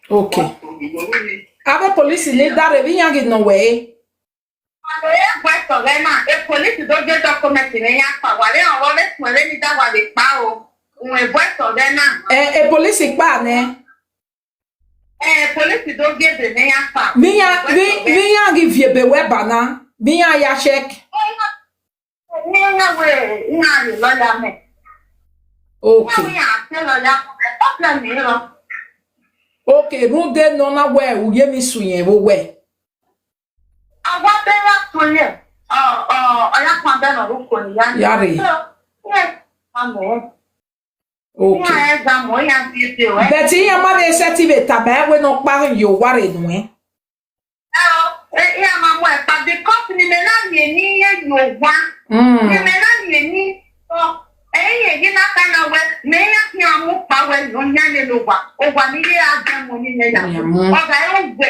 Okay. Abe police ni dare bi yangi no we. Questo ma e police do get document ni ya pa wale on le smole ni da wa de pa o. Un questo na. E police pa ne. Police do get de ni ya pa. Mi yangi vie be we bana. Mi ya check. Ni na we na ni lo ya me. Okay. Ni ya te lo ya. Problem ni lo. Okay, runde no na we uye mi suyen wo we. Awa be la suyen. Oya kwa be no ru ko ni ya. Yare. Yes. Amo. Okay. Ya exam o ya ti ti o. Beti ya ma be certificate tabe we no pa yo ware nu e. Ya ma mo e pa the company me na ni ye yo wa. Ni me na ni ye na kana we me ya ti amu pa we no nya le lo wa. O wa ni ye agam mo ni ya. O ga yo gbe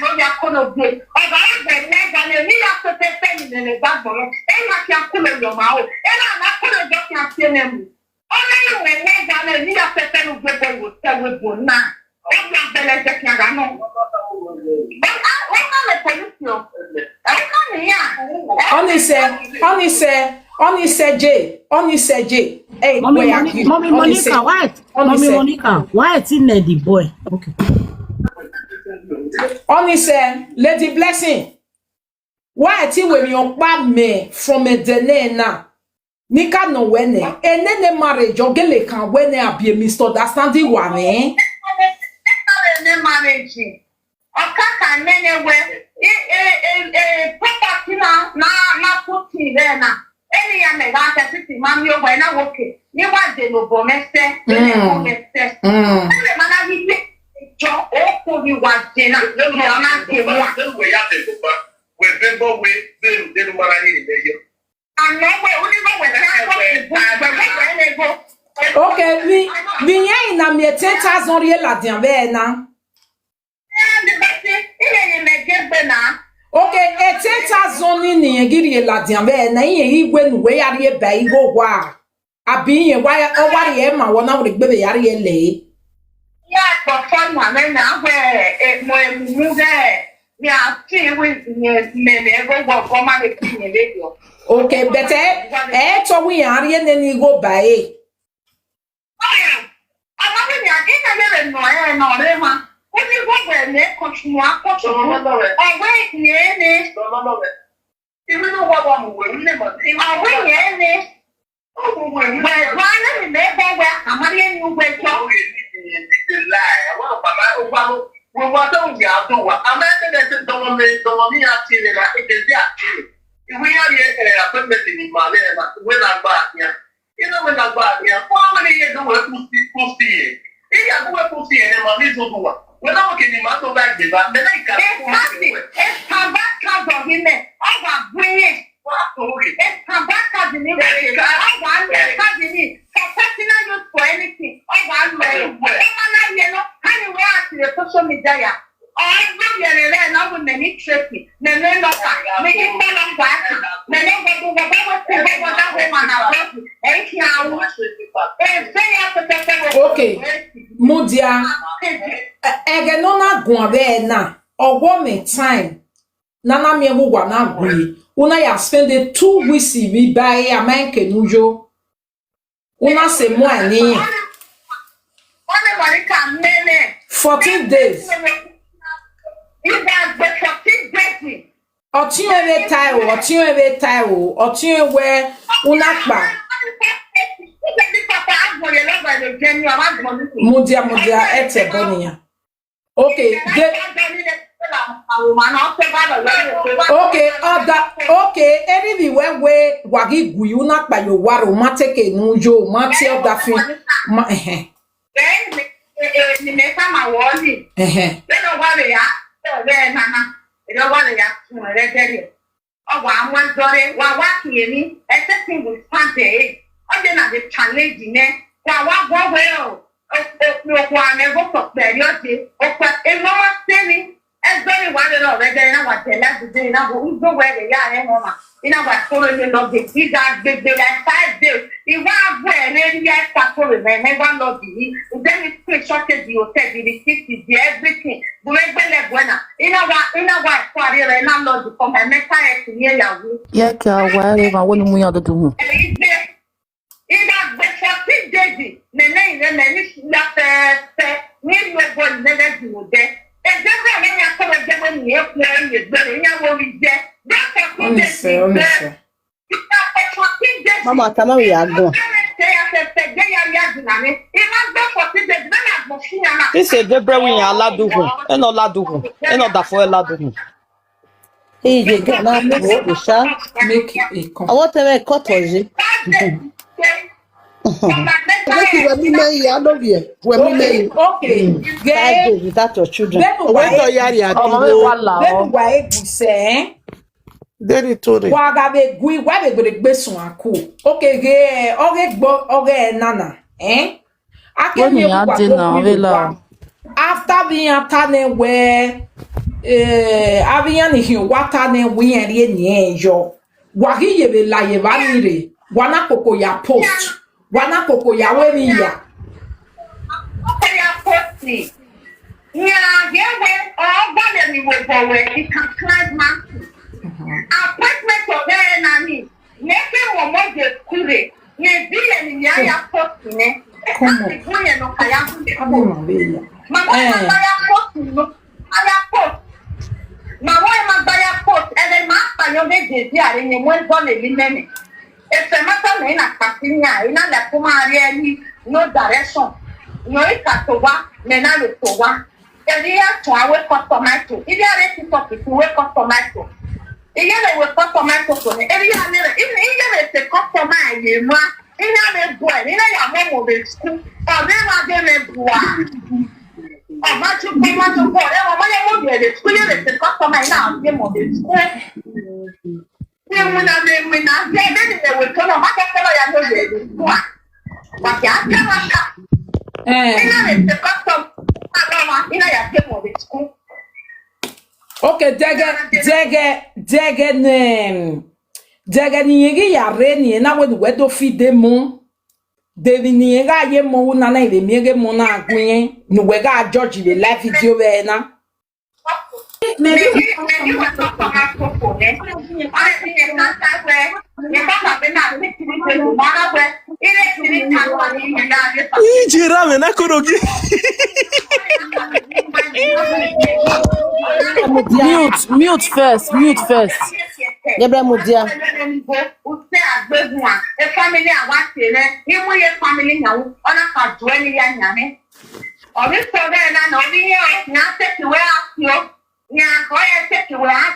no ya ko no gbe. O ga yo gbe na ga ni ya ko te pe ni le ba bo. E ma ti aku le yo ma o. E na ko le jo ti ati ne mu. O na yo we na ga ni ya pe pe no gbe bo wo te we bo na. O ya bele je ki aga no. Only say J. Hey, Mommy Monica, why? Mommy Monica, why it's in the boy? Okay. Only say Lady Blessing. Why it's when you bad me from a dene na. Nika no wene. Enene marriage or gele can wene abi misunderstanding one eh? Marriage. Okaka nene we property na put in there na. Any ya me ga ta sisi mami o we na woke. Ni wa de no bo mese, ko mese. Ele mana bi jo o ko bi wa de na. Yo na ke wa. We ya de go ba. We bembo we de no mara ni de yo. And no we only go we na go. Okay, we nya na me 10,000 riel la dian be na. Okay, 10,000 ni ngiri la dian be na yin igwe nu we yare e ba igo wa. Abi yin wa o ware e ma wona we gbe be yare e le. Ya ko fun wa na we mo mu ge mi a ti we me go ma le ti ni le yo. Okay, bete to we yare e ni go ba e. Ama mi a ke na no re ma. When you go where me continue away yene Even though what one will never away yene oh when me me go amari you go the lie. I want Baba we want to get do what America that don't me actually like it is actually. If we are here appointment in Malaya when I back here. You know when I back here, how many years do we see? If you go to see and money to do when I can imagine back the back, then I can't. It's come back of him. I got bring it. It's come back of the name. I want to for personal use for anything. I want to anyway, to the social media. I will many tricky. No, make it better back. Okay, Mudia. Ege no na gun be na. Owo me time. Nana me wo wa na gui. Una ya spend 2 weeks bi buy amanke nujo. Una se mo ani. 14 days. You guys but 14 days. Otin ewe tai o. Otin we una pa. Mudia ete bonia. Okay, okay, any we wagi guyu na pa yo waro ma take nujo ma ti oda fin ma ni me sama woli no wale ya nana no wale ya re dere o wa amwan dore wa kiemi everything will stand there o dey na the challenge ne wa go we o kwa ne go to period o kwa e no ma se ni e very one of the day I was the last day now who go where they are mama. In our following love the big like 5 days. If I wear really start to remember love the then it's pretty shorted the hotel, the receipt, the everything. The regular buena. In our party and I'm not to come and make time to hear you. Yeah, whatever. I want to other do. In that the 14 days, the name and then that need no one never do there. And then when I come again when you're playing with the will be there. That's a Mama, come on, we are going. This is the bread we are laduhu. And not laduhu. And not that for a laduhu. Hey, you get now, Michelle. Make a I want to make cottage. Okay. Without your children. Why you say? Daddy told it. Wagabe gui wabe gbe gbesun aku. Okay ge oge nana. When you are dinner, vela. After being atane we abiyan hi wata ne we eri ni ejo. Wagi ye be la ye vanire. Wana koko ya post. Wana koko ya we ya. Okay, ya post. Yeah, we it can climb mountains. Appointment of the enemy. Never will make the kure. Ye be in ya post ne. Come on, baby. No direction. No ikatowa, mena le towa. Elia to our tomato. If you are ready to wake up tomato. If you are wake up tomato, if you are never a customer, you must. In a boy, in a mom of the school, or never get a boy. Or much to be much of boy, or my mother, the school is the customer now, game of the school. Then when I say they will turn on my fellow, but the customer, in a game of the school. Okay, Dege ni ya reni na we do fide mu Devi ni ga ye mo na na ile mi ge mo na agun no we ga judge the live video be na Mute first. Debra Mudia. A family I want to family now on a dwelling yan. Or this so then I know the now take you where yeah, go ahead take you where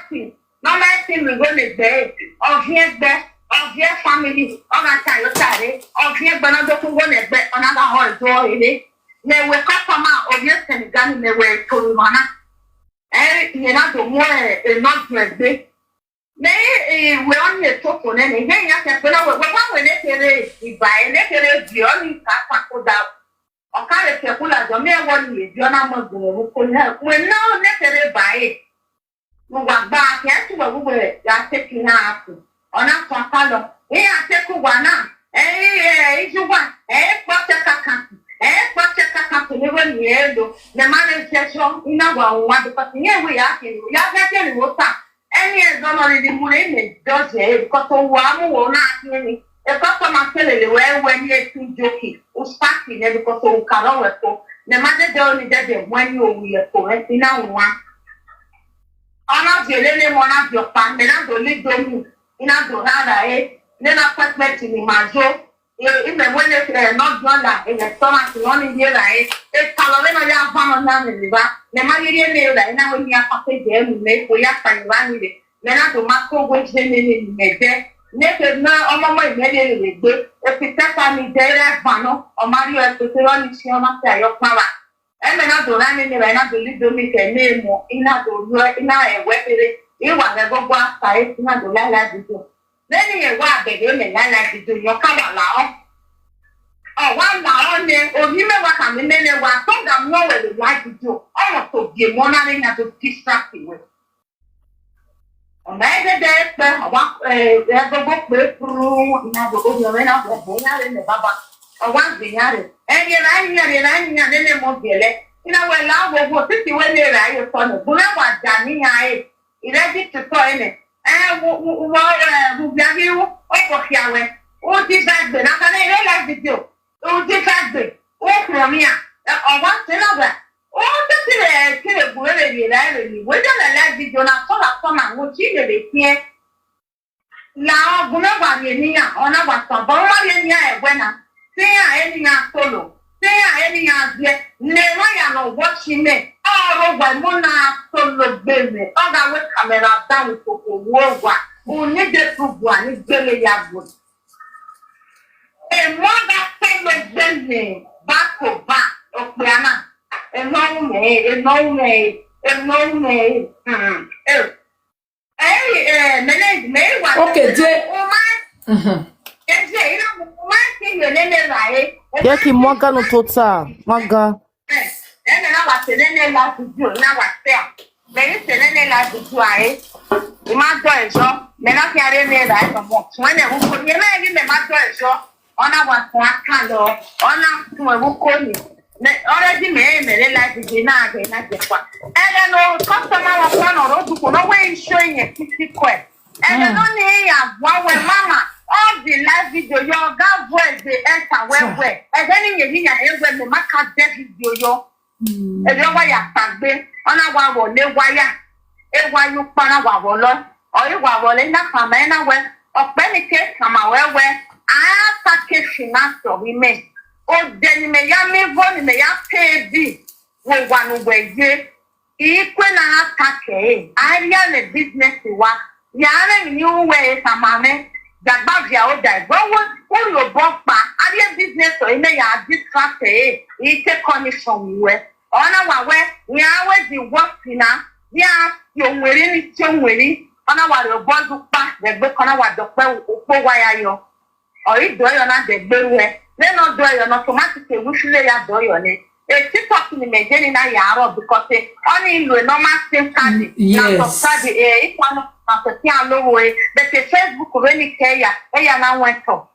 no matter we go to bed of here bed of your family on a time of here but not go to bed another hall door in it. They will come out of your Senegal they were to Rwanda. You know the more not big. They we only talk on any thing. I said, well, when they buy the only car down. Or carry a pull out the mere 1 year, you're not going to help. When no necessary buy it. We got back here to a way that taking out. On a color, we are taking one now. If you want, what's a even yellow, the man is just in our one because here we are getting water. Any is not already moving, does it? Because one will not hear me. A customer tell you when you're too joking, or starting because of Carol. The mother only did when you were correct in our one. Honor your little one of your family, and the little in a donada, then appointment in the majo. Even when they not done in the stomach, only here, it's Calorino, you have one on the river. The money you that now when you have to pay them, make we have to run with it. Then I do Marco, which they need to Never no, on my immediately good. If it's a family there, Pano, or Mario, to run is your master, your power. And then I do run in the Rana to leave the make a name more in a do in a weapon. You want to go back, I not to like to do. Then you want the game and like to do your cover now. Oh, one now on there, or you never come in there, one thing I'm nowhere to like to do. Oh, want to be money na to distract you. On a été des avoir through na go go na go go na le baba. O wan bi ya re. E ye na le mo biele. Ina we la go go titi we le ra yo so no. Bu na wa ja ni ya e. Ready to go in. Vous avez où? Oh, Yahweh. Oh, this bad day. Now, can I like video? Oh, this bad day. Oh, from here. On one another. Oh, that's it. We're gonna like video. Now, so that someone will see the here. Now, Bunava, on our son, Bomba, when I say any solo. Say any idea. Never know what she made. Oh, when Mona solo baby. Oh, that was camera down with Wowa. Who needed to go and it's very young. A mother solo baby. Back to back. Oh, Piana. A no me. Okay, Yeki mwaga no tota. Mwaga. Na wa senene la video na wa se. Me senene la video ai. I ma do ejo. Me na fi are me ra e mo. Won na wo ko ni na yi me ma do ejo. Ona wa ko aka lo. Ona tun e wo ko ni. Me already me la video na ge na je kwa. Ele no customer wa ko no ro du ko no we showing e titi ko e. Ele no ni ya wa we mama. All the live video, your God voice they enter where. And then you hear everywhere, no matter that video, yo. And you wire tagbe, on a wall, no wire. A why you pan a wall, or you were in that famine where, or penetrate from our where I package master we make. Oh, then may ya me one, may ya pay thee. With one way, equal and attack, I run a business to work. Yarn new way, Samane. That bag ya o die. But what your boss pa? Are business or in ya distract it take condition we. On our way, we are the work na. Ya you wearing it on our boss pa the book on our doctor why yo. Or it do you not the way. Then not do you automatically wish you ya do your name. A TikTok in the beginning na because only you normal same card. Yes. But the Facebook really care now went up.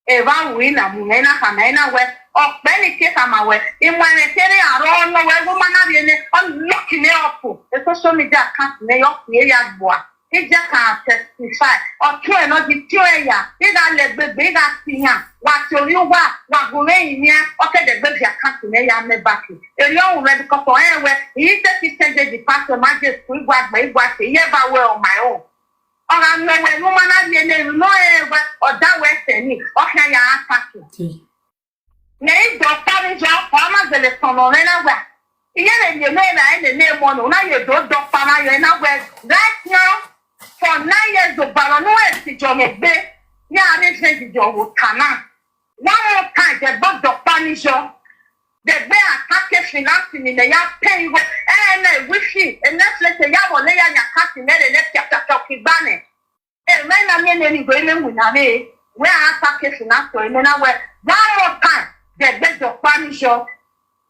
Eva winner, Muna, Hamena, where or many case I'm aware. In when I tell you, I don't know where woman are unlocking up. The social media can't lay off the area boy. It just can't testify or try not the area. It are let big as singer. What you what go in here? Okay, the baby can't lay on the back. A young red couple anywhere. He said the pastor might just we what a year well on my own. Or I'm no way, woman, I no or that way, any or can you attack? Nay, doctor is your farmer, the son or anywhere. Here you know that the name one, now you don't farmer, you're not right now. For 9 years, the Baronoa is your bed. Yeah, I think your would come out. One more time, the book of Punisher. The bear attack financing in the yard pay and I wish it, and let's let the yard lay on your cutting and let your talking banner. And when I mean any women with a way, where I attack financing, and I wear one more time, the bed of Punisher.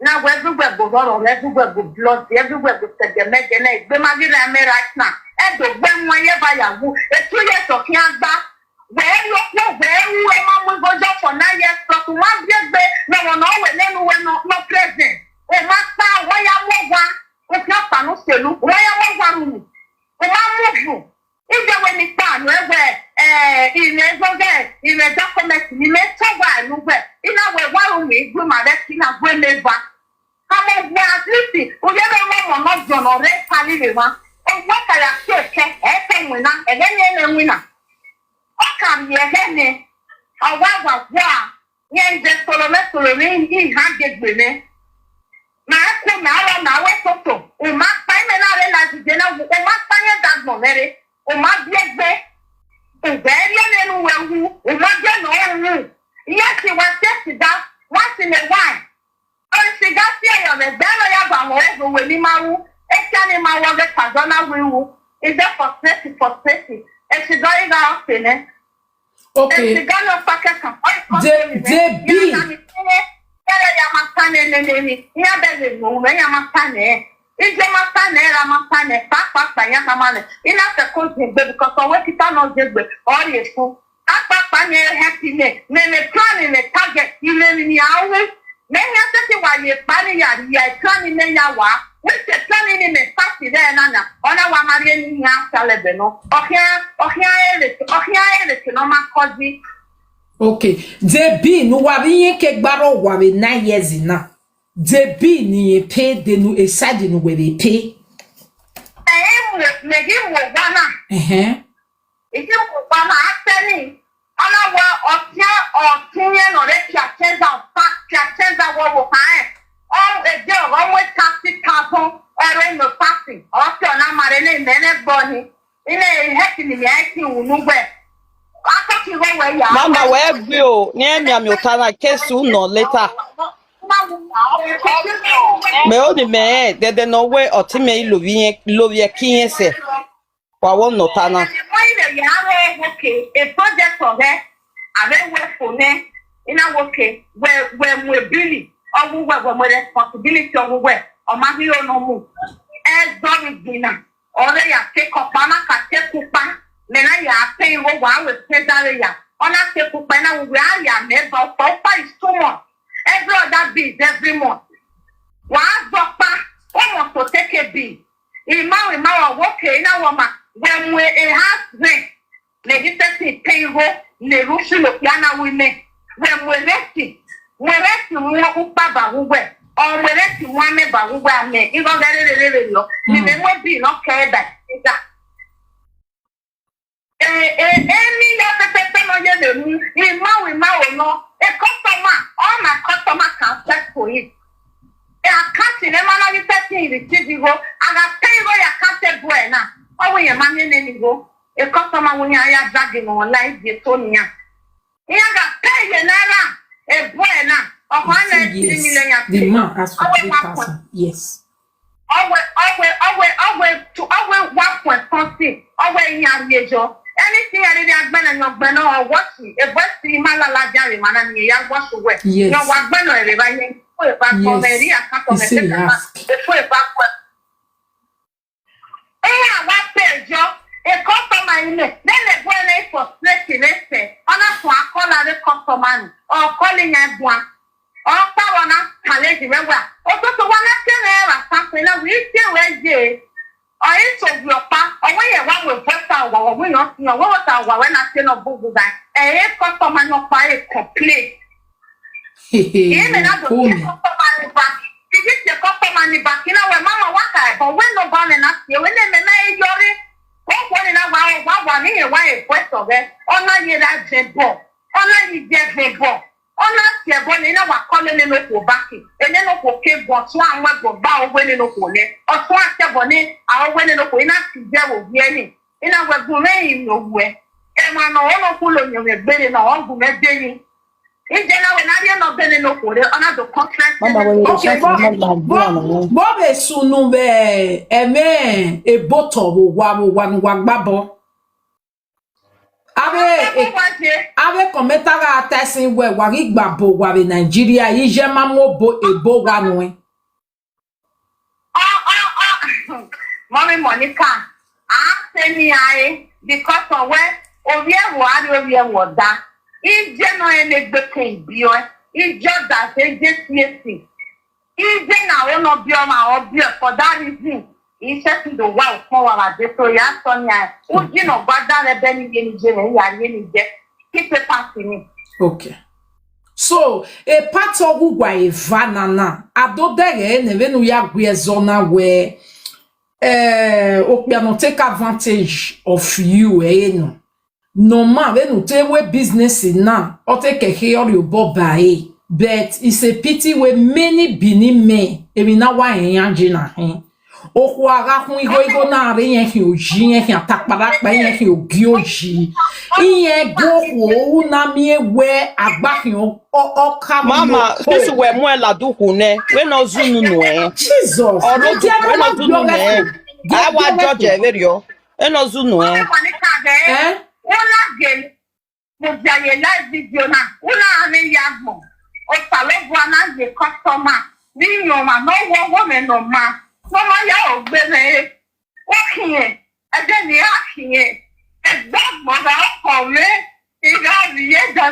Now, everywhere goes on, everywhere goes blood, everywhere goes the make and egg. The Maggie right now. And the when whenever you go, 2 years of young back, where you go, where you will go for 9 years plus 1 year, no one always never no present. Oh, master, why I want not Panuselu, why I want one. If there were any time where in a document, you may tell why I move in a way, why we do my left in a way never. Come on, listen, we never not done or red palima. And what I have said, a winner, and then a winner. Oh, come here, Henny. Oh, what was that? Yes, the Solomon to remain in 100 women. My now, photo. We must find another dinner. We must find that money. We must get back. We bury an who we must get no. Yes, he was tested that once in a while. Oh, she got here on the banner of when he married. Animal was a Pazana will is that for 30, and she got it out in it. Okay. And she got no packet of Okay, debi no wari yen ke gbaro wari 9 years na. Debi ni ye pay de no eside no we dey pay. Mama, where go? Near me, I'm your time. Case soon or later. Me only me. There's no way or Timmy Lovia King say. Wa won no tana. A project for her. I don't work for me. In a working where we're Billy, or we're responsibility of where, or maybe no move. As Doris dinner, or they are take up Bama, take Kupa, then I are paying what I was said area. On a take Kupana, we are never for is 2 months. Every other bill every month. One doctor almost to take a bill. In my working in a woman, when we a house rent, legislative payroll, Nerushu Yana women. When we rest more Baba who were, or we rest one member who were me, even very low. We may be not care that. Any other person in Maui, no, a customer, all my customer can check for it. I can't in a manner in the TV go, and I pay where I can't say now. Oh, when your money name go, a customer when you are dragging on life, you told me. You got pay your naira, a boy now, or 1 The man asked for 3,000. Yes. Always 1.6, always in your major. Anything I did and your banner or watching, a West Malala Jerry man and you wash away. Yes. No one banner, everybody. He said he asked. What page, Joe? A customer in it. Then the boy for stretching it. On a call the customer or calling everyone. Or power challenge remember. Also, to one after something that we still wait. Or it's your part, or when you want with first or we not know what our when I say no book that a customer no fire complete. Even at the customer back. If it's the customer back, you know when mama what I but when no born enough you when they may your one in a while, one in a way, quest of it, or not yet that jet ball, or not you get the ball. On last year, when you know what calling in local backing, and then local cave was one web of bow winning local, or swat bonnet, our winning local in a zero yearning. In our domain, no way. And I know all full on your belly, or who met Benny. In general, when I am not belly local, another contract. Okay, Bob is soon be a man, a bottle, one babo. Ave kometara atasi we wari gbabo wari Nigeria ije mamo bo ebo wanwe. Mommy Monica, say me I because of where ovie wada. Ije no ene gbeke bio. Ije da se je siesi. Ije na ono bio ma obio for that reason. He said to the wife, so ya Sonia, you know, but that Benny keep it passing me. Okay. So, a part of Uguay Vanana, Adodere, Nevenu Yagwe Zona where Opiano take advantage of you, no. No man, when you we business in now, or take a hair you bob by. But it's a pity where many bini me, even now why yanjina. Okwaga hun igo na re yen ki oji yen ki atakpada pa yen ki ogi oji iyen go wo na mi ewe agba ki o ka Mama, this is where more la do ne. We no zunu no Jesus. We no zunu ne. I wa judge video. We no zunu Ola gen mo jaye live video na. Ola ame yagbo. o salebua na ye customer ni no ma no woman no ma ya o gbe me o kiye ade ni akiye e gba mo da ko me iga ye da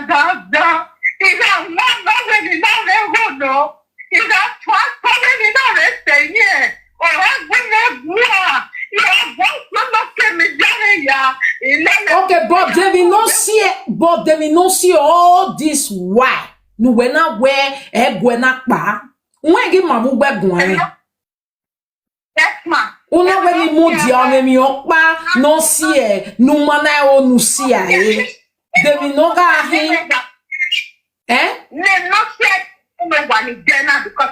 iga no we ni na le go no iga twa ko me ni na le senye o ha gbe me bua ya go no ke me jare ya okay, but they will not see all this why no we na where egwe na pa when gi mamu gbegun yes ma una we ni mo di ame mi opa no see e no mana o no see e they will not ga hin ne no see me wa ni gena because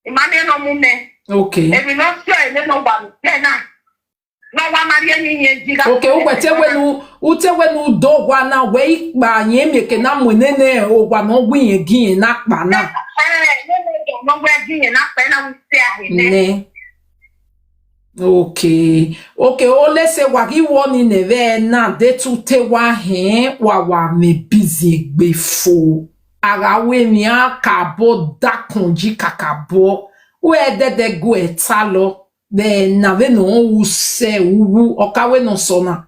Emmanuel no mume okay e will not see e no wa ni gena no wa maria ni yen jiga okay utewe nu dogwa na we gba yen meke na monene ogwa no gwiyen gin na pa na no we gin na pa na we see ahine ne okay o lese wa gi woni neve na de tute wa hin wa me busy gbefo ara we mi akabo dakunji kakabo we de go etalo de na ve no use wu okawe no sona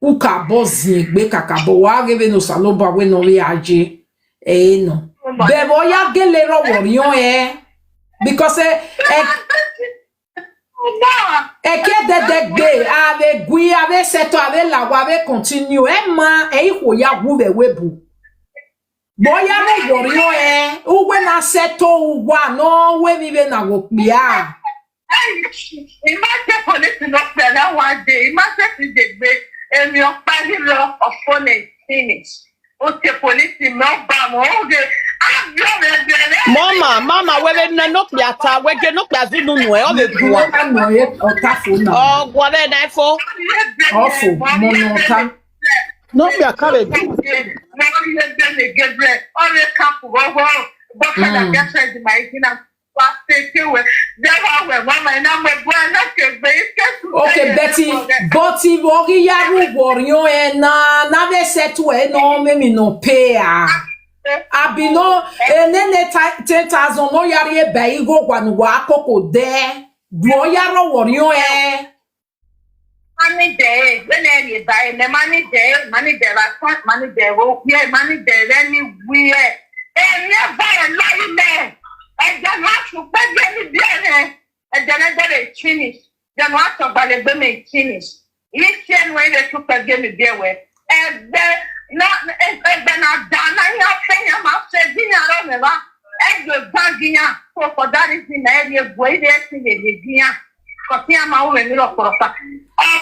uka bozi gbe kakabo wa gebe no saloba we no we aje no be boya gele ro worion because de gbe ave gui ave seto ave lawa ave continue ma iko ya wu be webu boya no worion ugwe na seto ugwa no we mi be na wo pia Imagine police no play one day. Imagine the day and your party law of phone finish. Okay, police no bam. Okay, Mama, we no piata, we get no plazu no no e be bua. Oh, what a night for? Awful, monota. No be a carrot. Okay, Betty, but if we are worried, na ve setu no me no pay abi no nene 10,000 no yari be igo gwanu wa akoko de do yaro worried money there, when I buy the money there, money there, oh, yeah, money there, anywhere. And never a lie there. And then what to pay any there, and then I got a finish. Then what to buy the make finish. Each year when they took a game there with, and then not and then I done, I have saying I'm upset, I don't know. And the bagging for that is in the area way there to the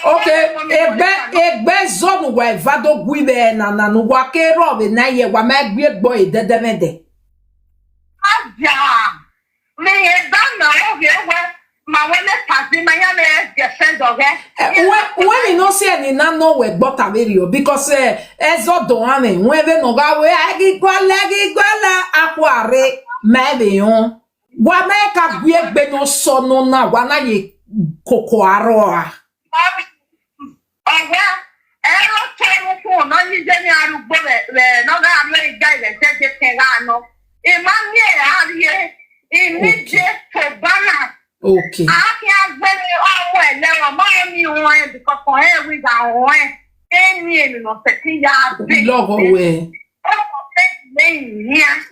okay, egbe zone wa vado guibe na no wa ke robe na ye wa ma gbe boy dedemede aja me e dan na oge we ma we le pasi ma ya le defend oge when you no see any na no we gbot averio because ezo don ame when we no ga we agigwala akware ma be yon wa ma ka gbe no so no na wa na ye koko aroa oga ero tenu fun no ni je ni arugbo re no ga ame ga ile je kenga no imani ariye inije to bana okay aki agbere owo elewa ma mi won because for every ga won eni no se ti ya be logo we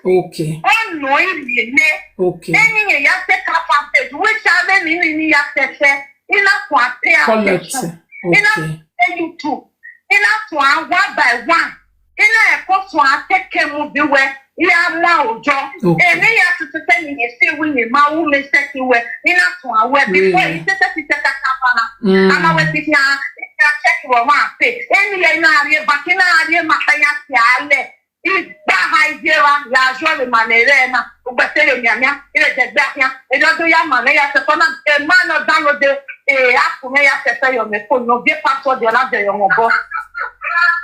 okay oh no ile okay eni ya se capacity which ave ni ya se ina to appear collect okay you too ina to one by one ina e ko so ateke mu bi we ya ma ojo eni ya to say ni se we ni ma wu me se ti we ina to awe before you se kapana ama we ti ya check wo ma pe eni ya ina ari bakina ari makanya ti ale igba haijera ya jole manere na ugbetele miamia ile jegbia ejo do ya mane ya se fona e man no download app me ya se fe yo me phone no be password yo na de yo mo bo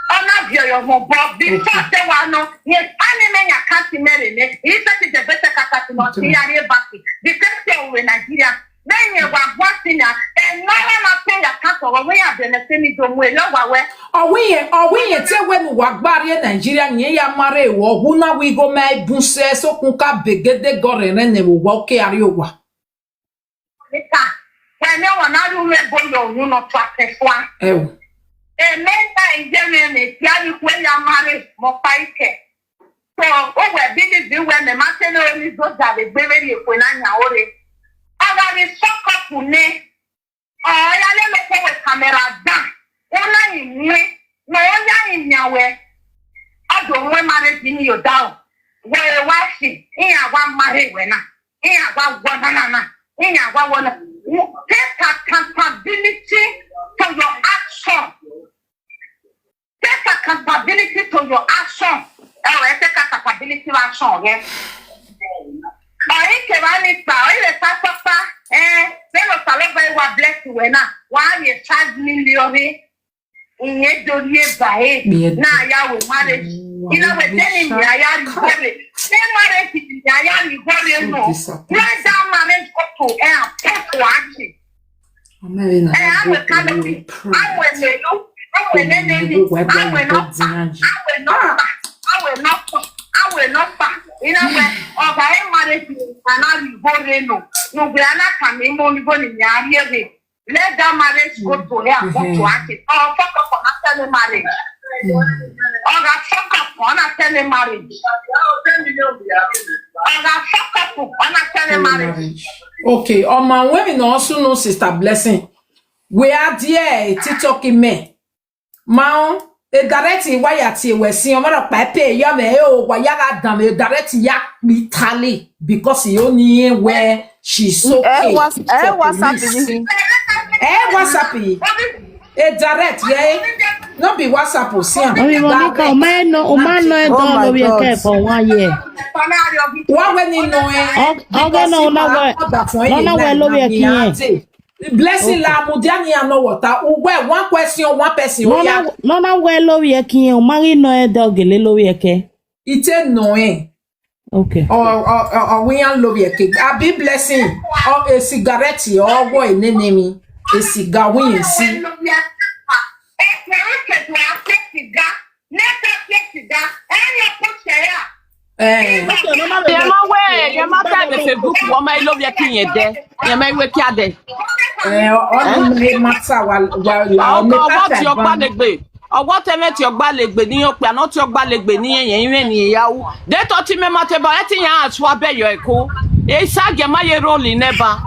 ona bi yo mo bo before se wa no ye ani me ya kanti mere ne e se ti de beta kata no ti ya re back the same thing we Nigeria then you wa gwasina e no na pe ya can't over where I've been a semi dome where you're aware. Owe te we nu wagbare Nigeria nye ya mare wo huna we go mai bunse so kunka begede gore ne wo wa ke ari owa. When no one are you not practice one. Ewo. A man in Germany, Yari, when you're married, more fight. So, over busy when the master is those that the baby when I'm already. I got a shock up to me. I let me camera down. Only in me, no one in your way. I don't want marriage in your down. Where was she? In a one married winner. In a one banana. In a one. Take accountability to your action. Take accountability to your action. Take accountability to action, yes. I can't run it out. Then the salary was blessed when I you charge million in a dolly by now. You will marriage. You know, with telling me I am married. Then marriage is I am very no. Let that marriage go to air. Take watching. I will come and I will not. In a way, or by marriage, and I will go no. No, we are not coming only going in the area. Let that marriage go to her, go to it. Or fuck up on after the marriage. Or that fuck up on after the marriage. Or that fuck up on after the marriage. Okay, my women also know Sister Blessing. We are dear TikTok me. Mount. E direct why ati we see o mara pape yo me o wa ya dam e direct ya bitally because he only where she's so WhatsApp e direct yeah no be WhatsApp o see am Monica o man no e don we care for 1 year wa we ni no e no we lo we kiyen Blessing la mudiani ano water one question one person no we lo we kiyen o mari no e dogele lo we ke ite no e okay or we an lo we ke abi Blessing or a cigarette or boy nenemi a cigar we see Facebook woman I love your king there. You may wake your day. Matter what your ballet or whatever your ballet be not your ballet be ni yaw. They taught me matter about anything else what be your echo. E sa ge ma ye role never.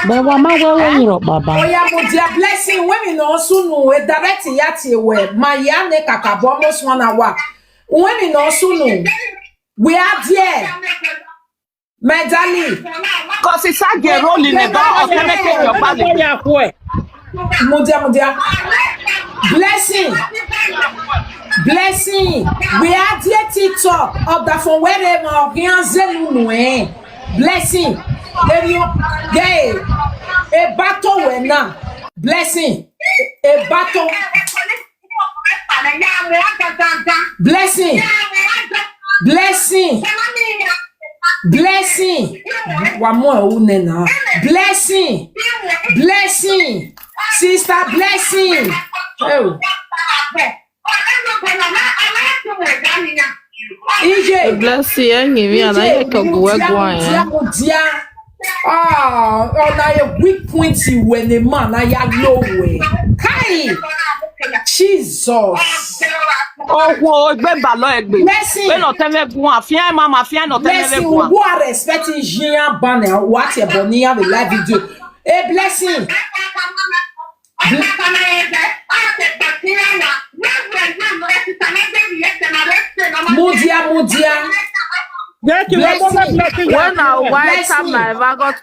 But wa ma we ro baba. Oya mo dia Blessing women no so no e direct yati we ma ya ne kakabo almost 1 hour. Women no so no. We are there. My darling. Because it's a girl rolling about or connecting your body. Mudia. Blessing. We are there TikTok. Of the phone wherever rien zelu Blessing. Gay. A battle when now. Blessing. A battle. Blessing. One more unena. Blessing. Sister Blessing. Oh. EJ. Blessing, me and I can go na a weak point when a man I low way. Kai. Jesus. Oh, remember, Lord, when not tell me one, fear, mama, fear not tell me one. Who are respecting Jean Banner, what a bonia the live video. A Blessing. Mudia. When our wife come, I got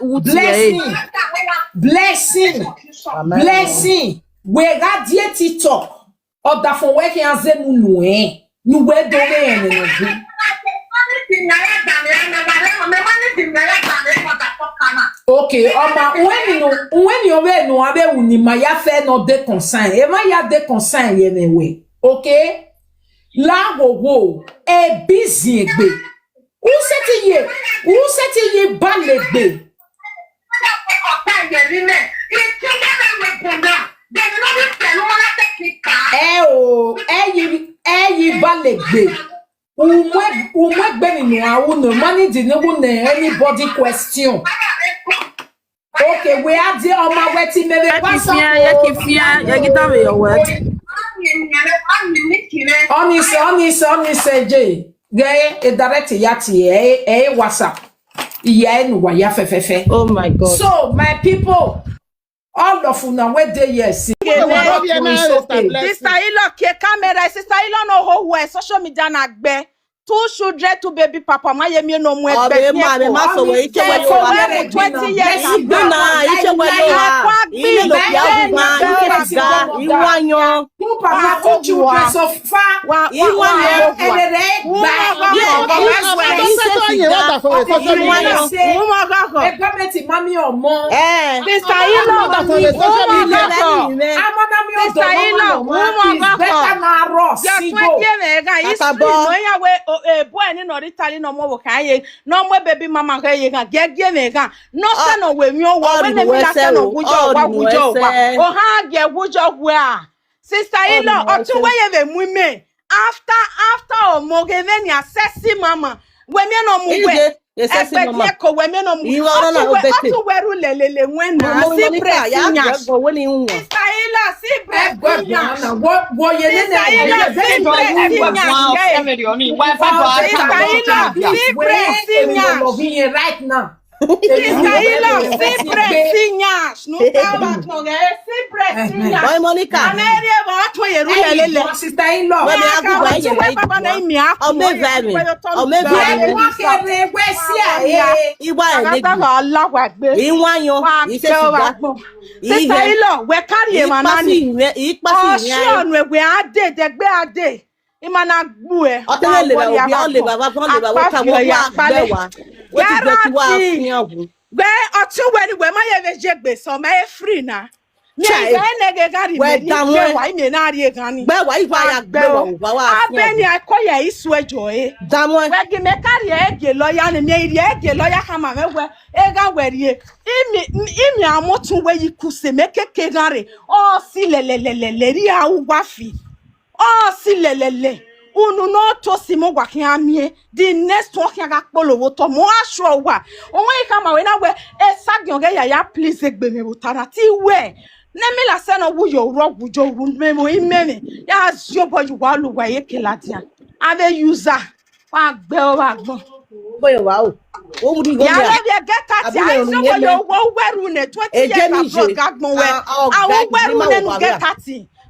Blessing. We got dear TikTok. Or that for working as a moon, you wear the way. Okay, when you wear no other uni, my affair not de consign. Emma ya de consign anyway. Okay? La wo a busy be. Who set ye ballet be? Eyi balegbe. Umwe gbe ni awu no money di no na anybody question. Okay, we are the on my wetin maybe what's up. Honest, J. Gay, a direct yati, WhatsApp. Yen, waya fefe. Oh my God. So, my people, all of you now, where they yes. Sister Ilo ke camera, Sister Ilo no ho we social media na gbe. 2 children, 2 baby papa, my yemi no more. Oh, baby, ma so we 20 years ago. Boy ni no ritali no mo kaye no mo baby mama kaye ga gege me ga no se no we mi o wo we me la se no wujo wa o ha ge wujo wa sister Ilo o tun we ye mu me after o mo ge me ni assess mama we me no mu we ko we me no mu o tun we ru lelele wen na si presinya sister Ilo si presinya Wo ye right now. Boy, Monica. Sister Ilo. Imana gbu e. Gbe otu we ni we ma ye veje gbe so ma e free na. Mi ga nege gari me ni gbe wa ime na ri gan ni. Gbe wa ifa ya gbe wa. Abeni akoye isu ejo e. Damo. We gi me carry ege lawyer ni me ri ege lawyer kama me we e ga werie. Imi amotun we yikuse me keke gare. O si lelelele ri awugwa fi. Oh, si lelele. Unu no to si mo gwa kian mie. The next one kian ga polowo to mo asho wa. Onwe kama we na we e sagyon ge ya please egbe me butara ti we. Nemi la se no wu yo ro gujo ru me mo imeme. Ya zio boy wa lu wa ye keladia. Ave user. Wa gbe o wa gbon. Boy wa o. O mu di go ya. Ya le get at ya so yo wo weru ne 20 years ago gagbon we. Awo weru ne nu get at.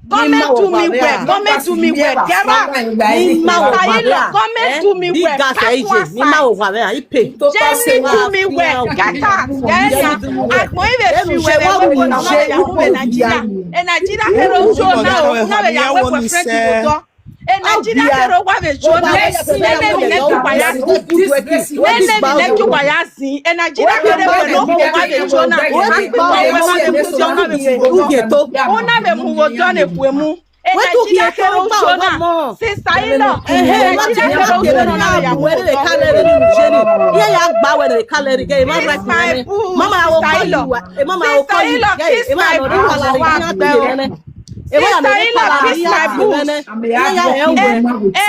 Comment to me where? Comment to me where? Gera. Comment to me where? Jenny to me where? Get out. Yes. I mo even feel where we go na Nigeria. And Nigeria hero show now. Na ya we for friend to go. And Nigeria hero wa be show now. Nene mi to bayasi. And Nigeria hero no wa be show now. Ona be mu wo don efuemu. Nigeria hero show now. Sister Ilo. Nigeria hero show now ya where they call it. Yeah, ya gba where they call it again. Mama I will call you. Mama I will call you. Mama I will call you.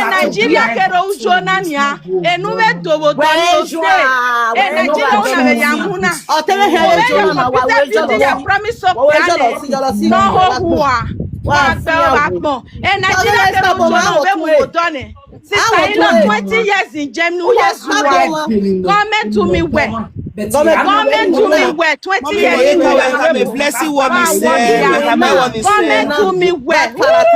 Nigeria kero ujona nia enuwe dobo dobo se Nigeria una yamuna otele hele jona na wa we jolo ya promise of no howa wa be wa gbon Nigeria kero ujona be mu odone sister Ilo 20 years in Germany yes government to me where government to me where 20 years in Germany blessing what me say government to me where government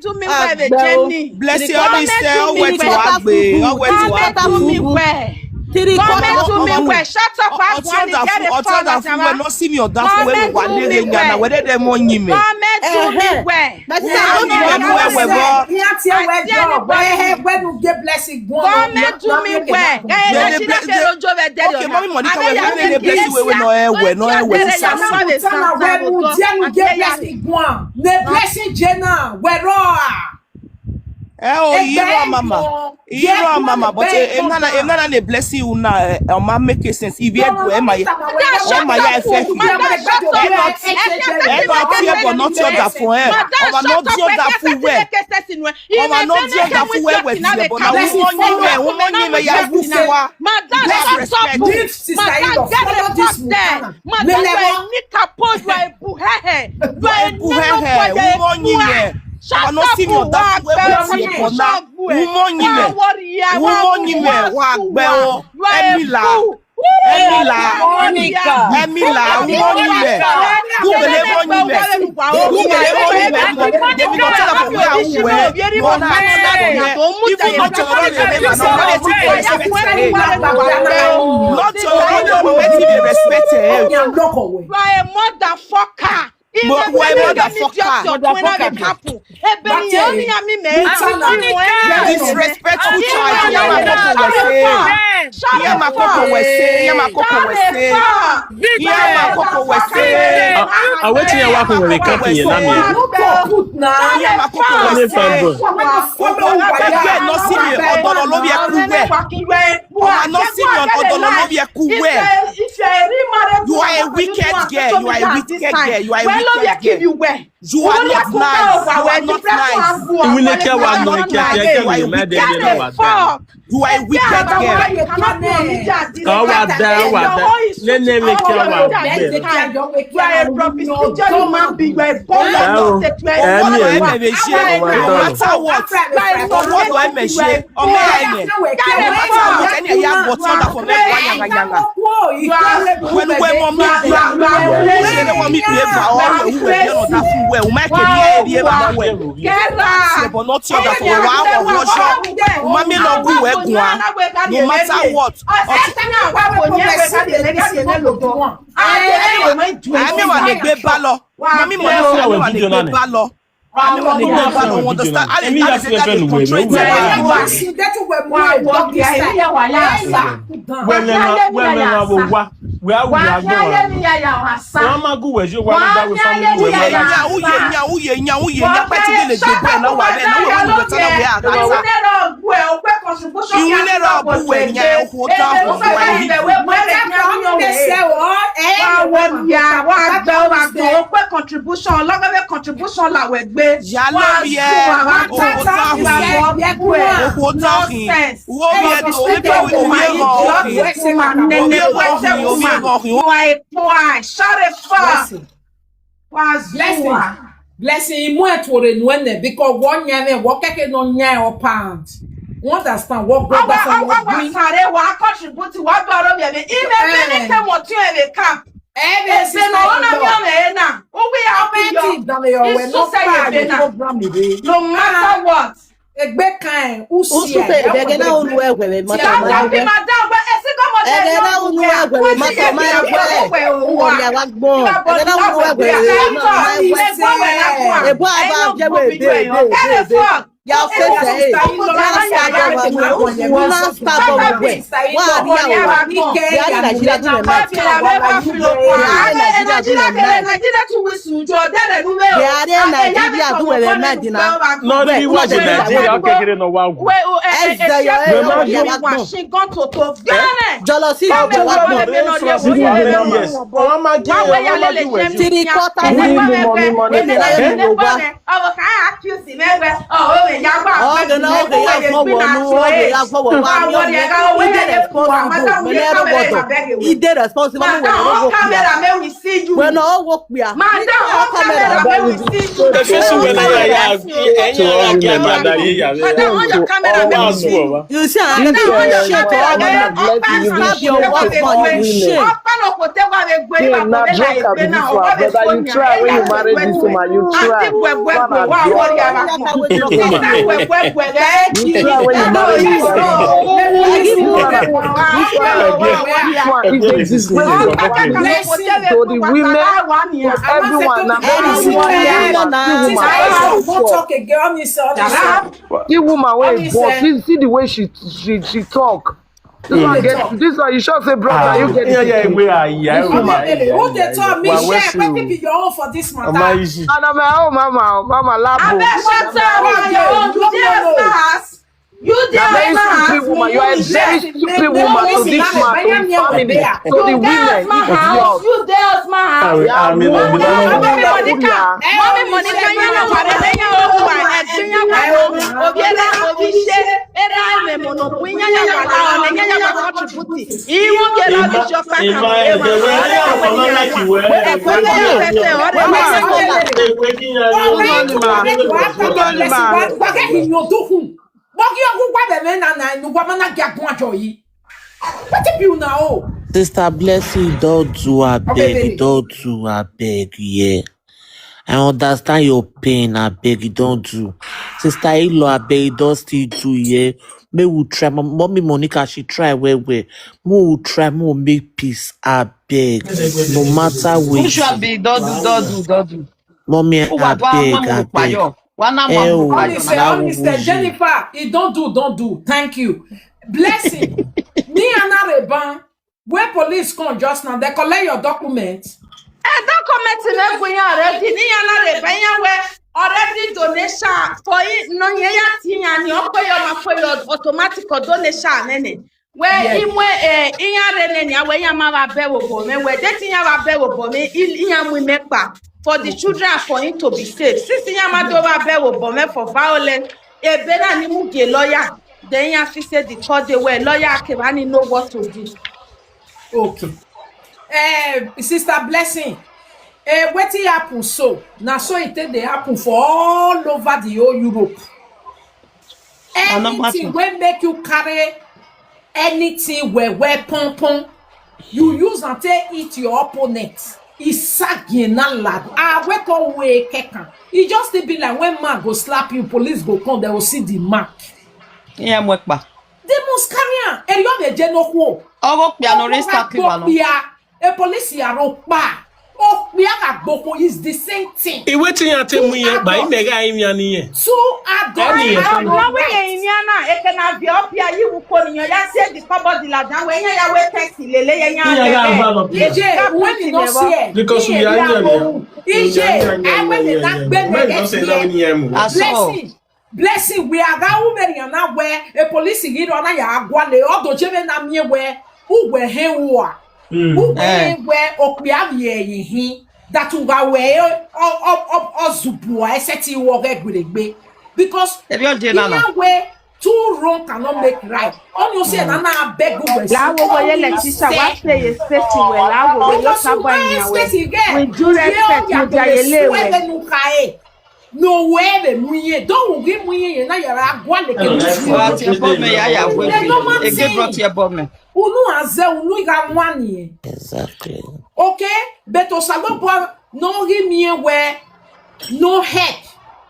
to me where the Germany blessing what me say o we ti wa gbe o we ti wa to me where government to me where shut up as one get a father we no see me odan fun we wa lere nyana we dey mo yin me government to me where government to me where Nigeria kero jo be dey okay mommy Monica we dey blessing we no e blessing jena we Oh, mama, but nana ne bless you na ma make sense. If you do Emma ya FF. But not your that for her. Or not your that for where. Or not your that for where with you. But now woman you may have who for. Madam, stop. I not see your that But why motherfucker? Disrespectful child. I wait till you walk with the company. You are a wicked girl. You are a wicked girl. You are a wicked girl. You are not nice. You are not nice. You will care what no care. You are a wicked girl. You are a wicked girl. No matter what. Contribution la we gbe blessing mo etore nuene because one nyame wo keke no nyan o pound. You understand what God does for you? Wa contribute wa do ro be ime ke mo tu e be camp. No matter what. Y'all say hey, The woman way born, see the way she talk. This one, you sure say brother, you get Okay, who they told me share what be your own for this matter? And I'm like, mama, labo. You You're a very stupid woman. You are a very stupid woman to this man, to his family, to the women. You there's my house. Sister Blessing, don't do a beg, don't do a beg, yeah. I understand your pain, I beg you, don't do. Sister Ilo, I beg you, don't still do, yeah. May we try, mommy Monica, she try well. May we try, more make peace, I beg. No matter what. Who should be, don't do. Mommy, I beg. Honestly, Jennifer, it don't do. Thank you. Blessing. Me and Areban, where police come just now, they collect your documents. Document already. Ni yana already donation for it. No yaya tinya ni opo your automatic donation nene. Where imwe inya rene ni awe yama ba be wo bome. Where that inya ba be wo bome. Inya mu mekpa for the children for him to be safe. Since inya ma do ba be wo bome for violence. E better ni mu ge lawyer. Then inya fi say the third day where lawyer can know what to do. Okay. Sister Blessing, wetin happen so? Now so it take dey happen for all over the whole Europe. Anything wey make you carry anything where pom, you use and take eat your opponent. Isagina lad. Wake up way kekan. It just be like when man go slap you, police go come, they will see the mark. Yeah, mwekba. They must carry on. And you have a general. Oh, piano restart. A police yaropa. Oh, we are boko is the same thing. Wetin ya tell me by mega imiani. So I don't know where Indiana. It can have your pia you will call in your said the cupboard la down when you are taxi lele when you not see because we are Blessing, we are going to where a police in on a guale or do Jimmy Namie where who were he war. Who where Opiavie he that will go away or Zubu, I said you walk with me because where two wrong cannot make right. On you say, Nana beg you. We do respect you. No way, we don't give me na yara gwale ke exactly. Okay, but osalo no give me where no help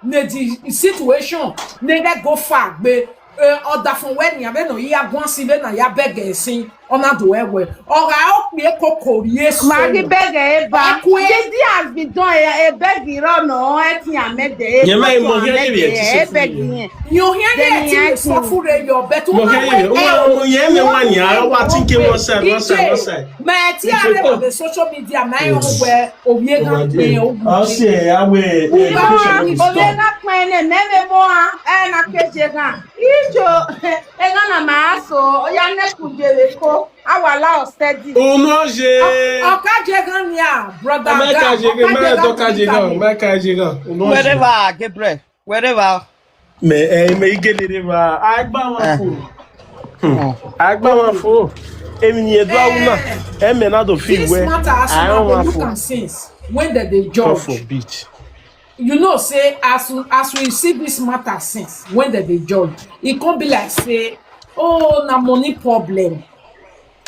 the situation never go far but other from when you no ya gwan si be na ya beg sin ona do ewe ora o pe kokori eso magi beg e ba dedi has been done e beg iro no etin amede ye mai mo ye beg yin you hear ye ti so fure your betu mo ye me wani ara wa tinke one side ma ti are the social media my own where owie ga pe o se awe owie ga pe ne meme mo na keje ga ijo e ga na ma so ya ne kujele ko awala steady onoje okaje gan ya brother makaje gan wherever Gabriel wherever me igelere ba agba wa fo emi ni edu awuna e me na do fi we I don't want since when they judge you know say as we see this matter since when they judge it can't be like say oh na money problem.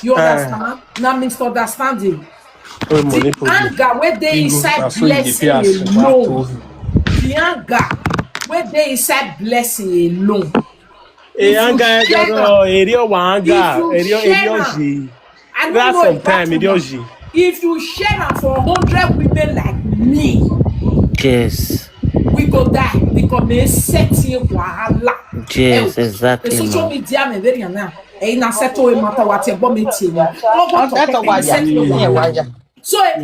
You understand? Now misunderstanding. The anger where they inside blessing alone. The anger where they inside blessing alone. If you share for 100 women like me, yes, we go die because they set you wahala. Yes, exactly. The social media me very now. e na settle e mata what e bom etie no ogo to That's a wire. Yeah, wire. so a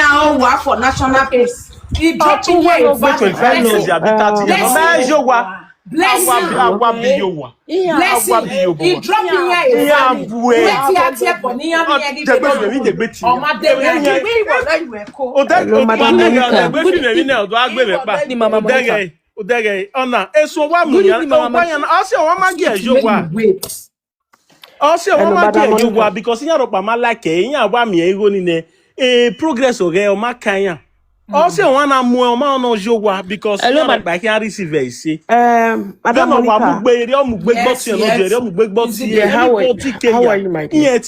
hanga for national peace. He dropping wait here. 25 years ya bi 30 years ma yowa agwa bi yowa Blessing. He dropping here. ya buwe Wait ya tie ko ni ya mi degbeti o ma de ya odege ona eso wa mu ya o pa ya na o se o ma ge yowa also one man get you wa because yan ropa ma like yan wa mi ego ni ne progress o ge o ma kan yan also one na mu o ma no jowa because yan ropa can receive e se Madam Monica wa mu gbe ere o mu gbe gbo ti no je ere mu gbe gbo ti how are you my dear?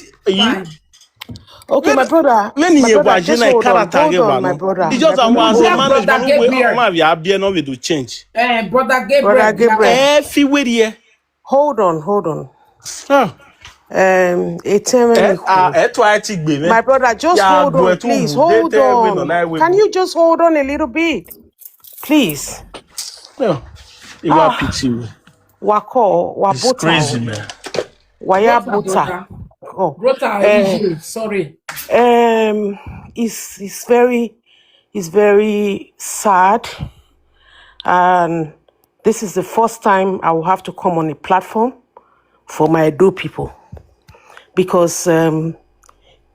Okay, my brother. Many years was in a character my brother. It's just a one management we have been no to change. Brother Gabriel. Fi we here. Hold on. My brother, just hold on, please. Hold on. Can you just hold on a little bit? Please. No. You are pity. Wako, It's crazy, man. Waya buta. Oh. Sorry. It's very sad, and this is the first time I will have to come on a platform for my Edo people, because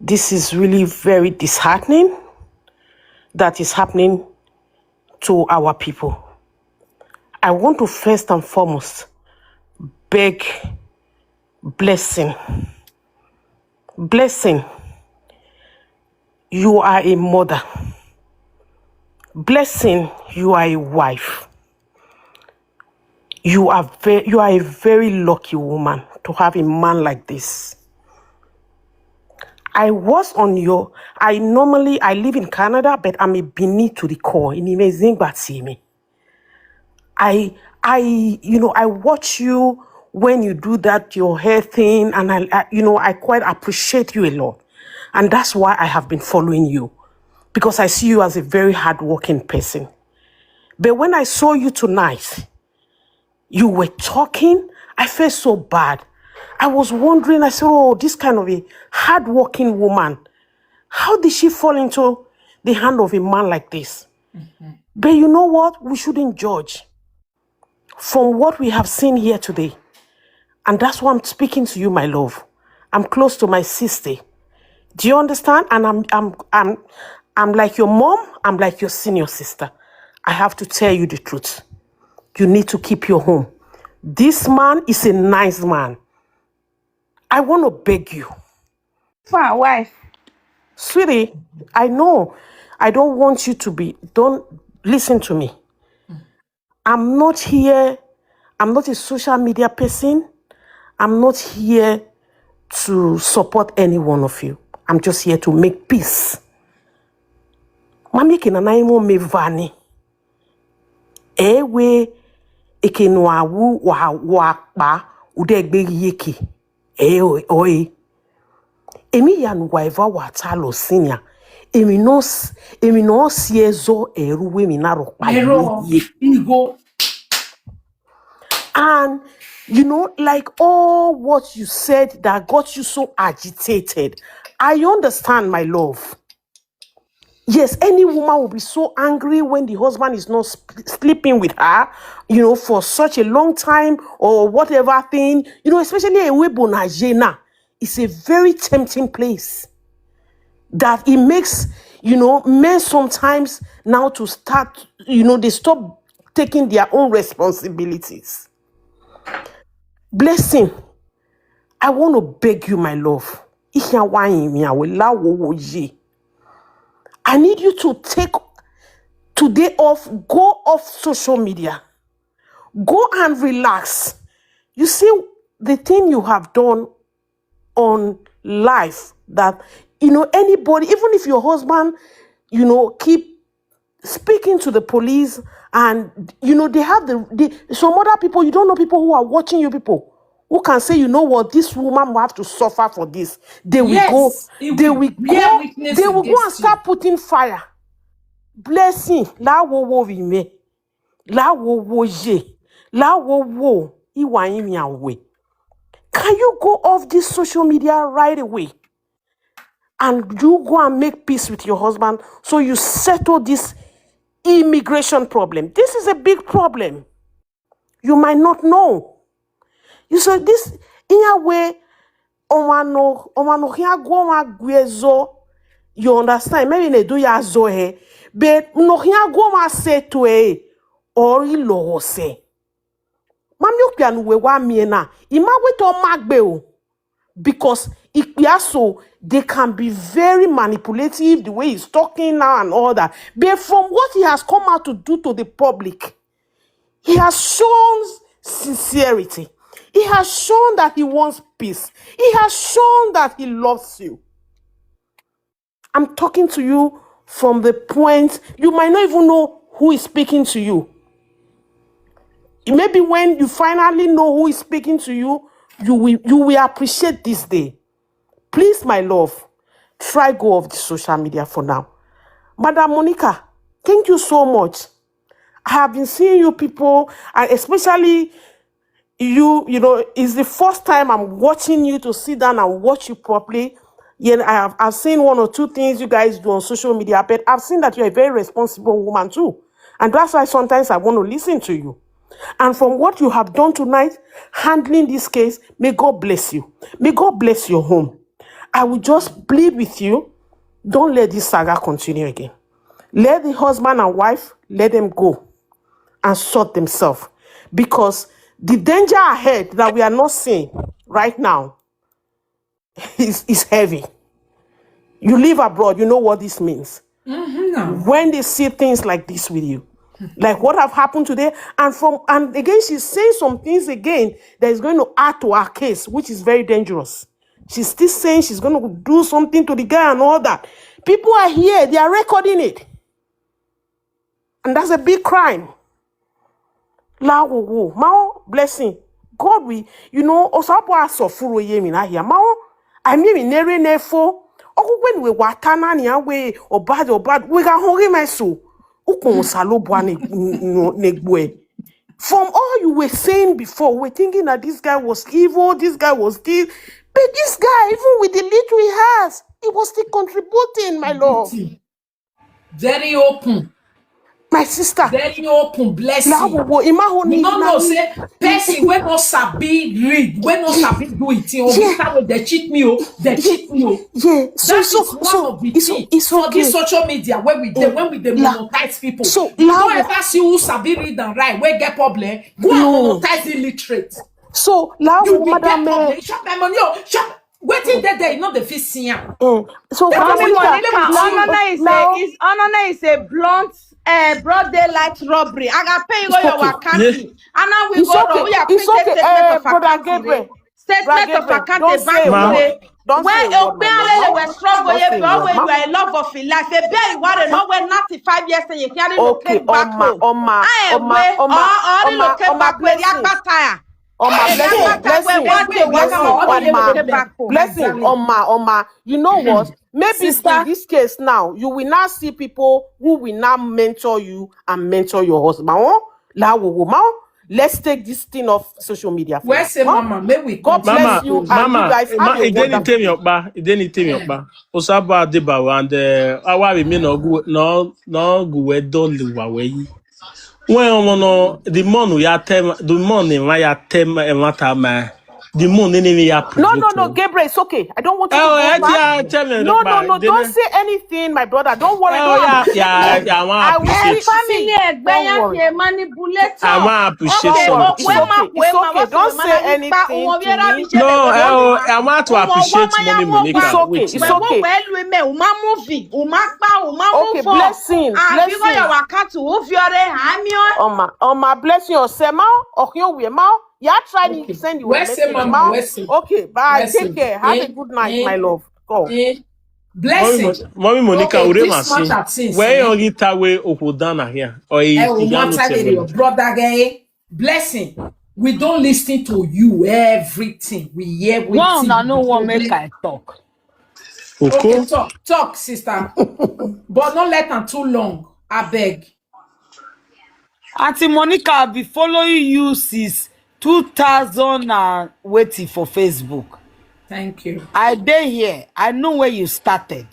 this is really very disheartening that is happening to our people. I want to first and foremost beg Blessing, you are a mother. Blessing, you are a wife. You are a very lucky woman to have a man like this. I live in Canada, but I'm a Benin to the core. I watch you when you do that, your hair thing, and I quite appreciate you a lot. And that's why I have been following you, because I see you as a very hardworking person. But when I saw you tonight, you were talking, I felt so bad. I was wondering, I said, oh, this kind of a hardworking woman, how did she fall into the hand of a man like this? Mm-hmm. But you know what? We shouldn't judge from what we have seen here today. And that's why I'm speaking to you, my love. I'm close to my sister. Do you understand? And I'm like your mom. I'm like your senior sister. I have to tell you the truth. You need to keep your home. This man is a nice man. I want to beg you. My wife. Sweetie, I know. I don't want you to be. Don't listen to me. I'm not here. I'm not a social media person. I'm not here to support any one of you. I'm just here to make peace. Mami kenanaimo me vani. Ewe ekenwa wu wa pa udegbe yeki. Oe. Emi yan waiva watalo sinya. Emi no siezo eruwe minaro pa ego. And like all what you said that got you so agitated, I understand, my love. Yes, any woman will be so angry when the husband is not sleeping with her, for such a long time or whatever thing, especially a Webonajena. It's a very tempting place that it makes, men sometimes now to start, they stop taking their own responsibilities. Blessing, I want to beg you, my love. I need you to take today off, go off social media. Go and relax. You see, the thing you have done on life that, anybody, even if your husband, keep speaking to the police and, they have some other people, you don't know people who are watching you people who can say, you know what, this woman will have to suffer for this. They will go and start putting fire. Blessing. La wo wo vi me. La wo wo ye. La wo wo. Iwa imi awe. Can you go off this social media right away? And you go and make peace with your husband so you settle this immigration problem. This is a big problem. You might not know. You say this in a way, you understand? Maybe they do ya zo he, but no here go ma say to e or ilo say. Mami okpianu we wa miena. Ima we to magbe o. Because so they can be very manipulative the way he's talking now and all that. But from what he has come out to do to the public, he has shown sincerity. He has shown that he wants peace. He has shown that he loves you. I'm talking to you from the point you might not even know who is speaking to you. Maybe when you finally know who is speaking to you, you will appreciate this day. Please, my love, try go off the social media for now. Madam Monica, thank you so much. I have been seeing you people, and especially you know, it's the first time I'm watching you to sit down and watch you properly. Yeah, I've seen one or two things you guys do on social media, but I've seen that you're a very responsible woman too. And that's why sometimes I want to listen to you. And from what you have done tonight, handling this case, may God bless you. May God bless your home. I will just plead with you, don't let this saga continue again. Let the husband and wife, let them go and sort themselves. Because the danger ahead that we are not seeing right now is heavy. You live abroad, you know what this means. When they see things like this with you, like what have happened today, and again she's saying some things again that is going to add to our case, which is very dangerous. She's still saying she's going to do something to the guy and all that. People are here, they are recording it, and that's a big crime. La wo wo, mao blessing. God we, osapo asofuro ye mi na here. Mao, I mean nere nefo. Oku when we watana ni awe obad, we can hurry my soul. Ukon salo bwa negwe. From all you were saying before, we're thinking that this guy was evil, this guy was this. But this guy, even with the little he has, he was still contributing, my love. Very open. My sister. Very open, blessing. You don't know, say, person when no sabi read, when no sabi do it, they cheat me, they cheat me. Yeah. That is one of the things for this social media when we monetize people. So you don't ever see who sabi read and write, where get problem, go and monetize illiterate. So now, madam, shop my money, shop. Wetin there, not the first singer. So Onana is a blunt, broad daylight robbery. I got pay you go your account, and now we go. We are printed statement of account bank. When you were struggle, you were a love of life. A bear what and not when 95 years and you can't locate back home. I am where locate back where you are tire. Blessing, Oma. You know what? Maybe in this case now, you will now see people who will now mentor you and mentor your husband. Let's take this thing off social media. Where's the mama? May we God bless you. Mama, you guys have it didn't tell me about. It didn't tell me about. Osaba Deba and our women no go do well, the money ya tem, the money ya tem and what the money ya. No, Gabriel, it's okay. I don't want to go back. No, don't say anything, my brother. Don't worry. Yeah, I appreciate something. Don't say anything. No, I want to appreciate money, Monica. It's okay. Okay, blessing. Blessing your account to Oma, bless you, Sema, or you, Yeah, try Okay. to send you a Where's message. Mama? Ma. Where's Okay, bye. Where's Take care. Have a good night, my love. Go. Blessing. Mommy Monica, Okay, ure this much machine. at since. Where you get away Ohodana here? Or Your brother guy. Blessing. We don't listen to you everything. We hear One, I waiting. know one make I talk. Okay, Oko? talk, sister. But not let them too long. I beg. Auntie Monica, I be following you since 2000 and waiting for Facebook. Thank you. I dey here. I know where you started.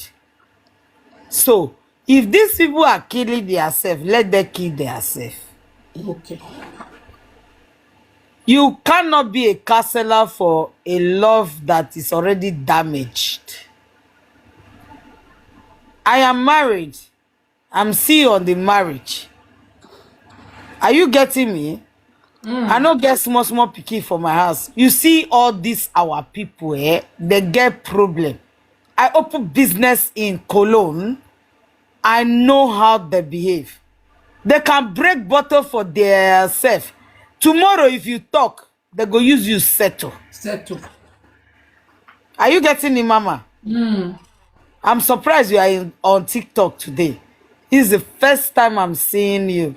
So, if these people are killing themselves, let them kill themselves. Okay. You cannot be a counselor for a love that is already damaged. I am married. I'm still on the marriage. Are you getting me? I no get small pikin for my house. You see all these our people, they get problem. I open business in Cologne. I know how they behave. They can break bottle for their self. Tomorrow, if you talk, they go use you settle. Are you getting me, Mama? I'm surprised you are on TikTok today. This is the first time I'm seeing you.